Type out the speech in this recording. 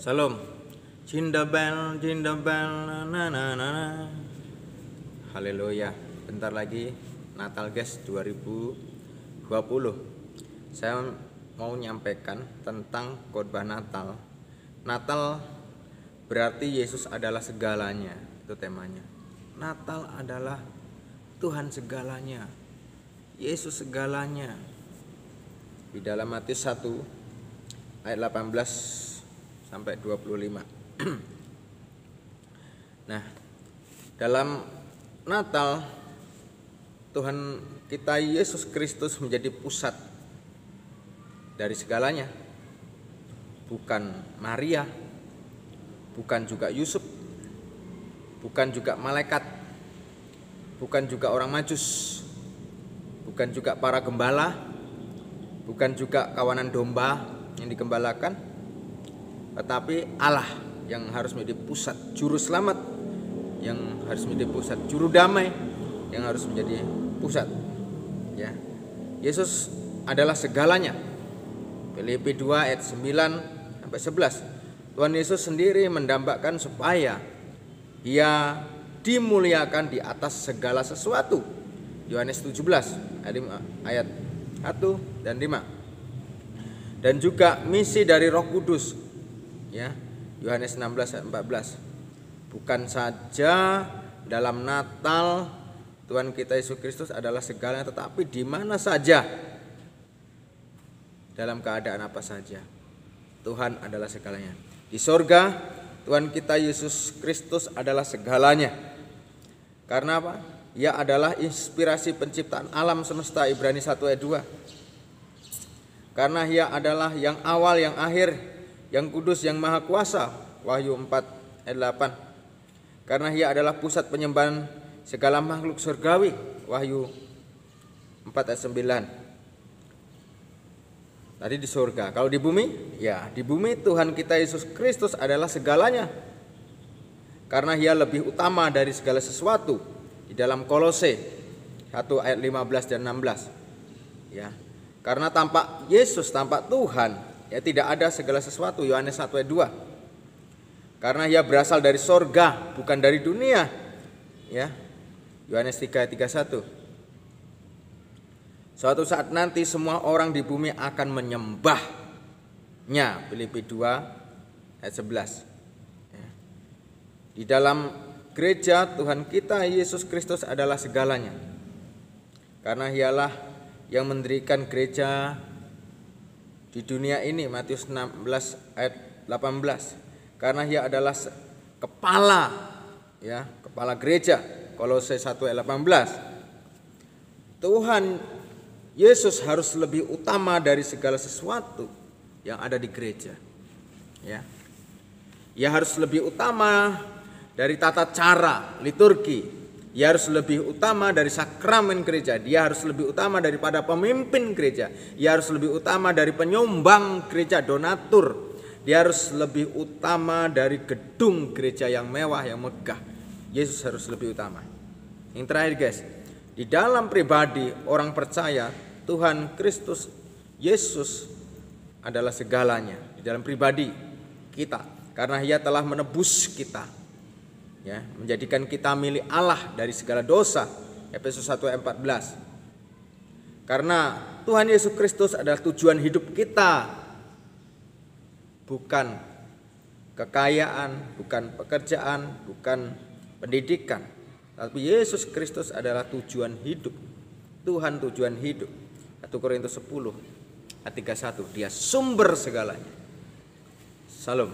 Salam. Jingle bell, na na na na. Haleluya. Bentar lagi Natal guys 2020. Saya mau nyampaikan tentang khotbah Natal. Natal berarti Yesus adalah segalanya. Itu temanya. Natal adalah Tuhan segalanya. Yesus segalanya. Di dalam Matius 1 ayat 18 sampai 25. Nah, dalam Natal Tuhan kita Yesus Kristus menjadi pusat dari segalanya. Bukan Maria, bukan juga Yusuf, bukan juga malaikat, bukan juga orang Majus, bukan juga para gembala, bukan juga kawanan domba yang digembalakan, tetapi Allah yang harus menjadi pusat, juru selamat yang harus menjadi pusat, juru damai yang harus menjadi pusat. Ya, Yesus adalah segalanya. Filipi 2 ayat 9 sampai 11. Tuhan Yesus sendiri mendambakan supaya Ia dimuliakan di atas segala sesuatu. Yohanes 17 ayat 1 dan 5. Dan juga misi dari Roh Kudus, ya, Yohanes 16 ayat 14. Bukan saja dalam Natal Tuhan kita Yesus Kristus adalah segalanya, tetapi di mana saja, dalam keadaan apa saja, Tuhan adalah segalanya. Di sorga Tuhan kita Yesus Kristus adalah segalanya. Karena apa? Ia adalah inspirasi penciptaan alam semesta, Ibrani 1 ayat 2. Karena Ia adalah yang awal, yang akhir, yang kudus, yang maha kuasa, Wahyu 4 ayat 8. Karena Ia adalah pusat penyembahan segala makhluk surgawi, Wahyu 4 ayat 9. Tadi di surga. Kalau di bumi, ya di bumi Tuhan kita Yesus Kristus adalah segalanya. Karena Ia lebih utama dari segala sesuatu. Di dalam Kolose 1 ayat 15 dan 16. Ya. Karena tanpa Yesus, tanpa Tuhan, ya tidak ada segala sesuatu, Yohanes 1 ayat 2. Karena Ia berasal dari sorga, bukan dari dunia. Ya. Yohanes 3 ayat 31. Suatu saat nanti semua orang di bumi akan menyembahnya. Filipi 2 ayat 11. Ya. Di dalam gereja Tuhan kita Yesus Kristus adalah segalanya. Karena Ialah yang mendirikan gereja di dunia ini, Matius 16 ayat 18. Karena Ia adalah kepala, ya, kepala gereja, Kolose 1 ayat 18. Tuhan Yesus harus lebih utama dari segala sesuatu yang ada di gereja. Ya. Ia harus lebih utama dari tata cara liturgi. Ia harus lebih utama dari sakramen gereja. Dia harus lebih utama daripada pemimpin gereja. Ia harus lebih utama dari penyumbang gereja, donatur. Dia harus lebih utama dari gedung gereja yang mewah, yang megah. Yesus harus lebih utama. Yang terakhir guys, di dalam pribadi orang percaya, Tuhan Kristus Yesus adalah segalanya. Di dalam pribadi kita, karena Ia telah menebus kita, ya, menjadikan kita milik Allah dari segala dosa, Efesus 1 ayat 14. Karena Tuhan Yesus Kristus adalah tujuan hidup kita, bukan kekayaan, bukan pekerjaan, bukan pendidikan, tapi Yesus Kristus adalah tujuan hidup, Tuhan tujuan hidup. 1 Korintus 10 ayat 31, Dia sumber segalanya. Salam.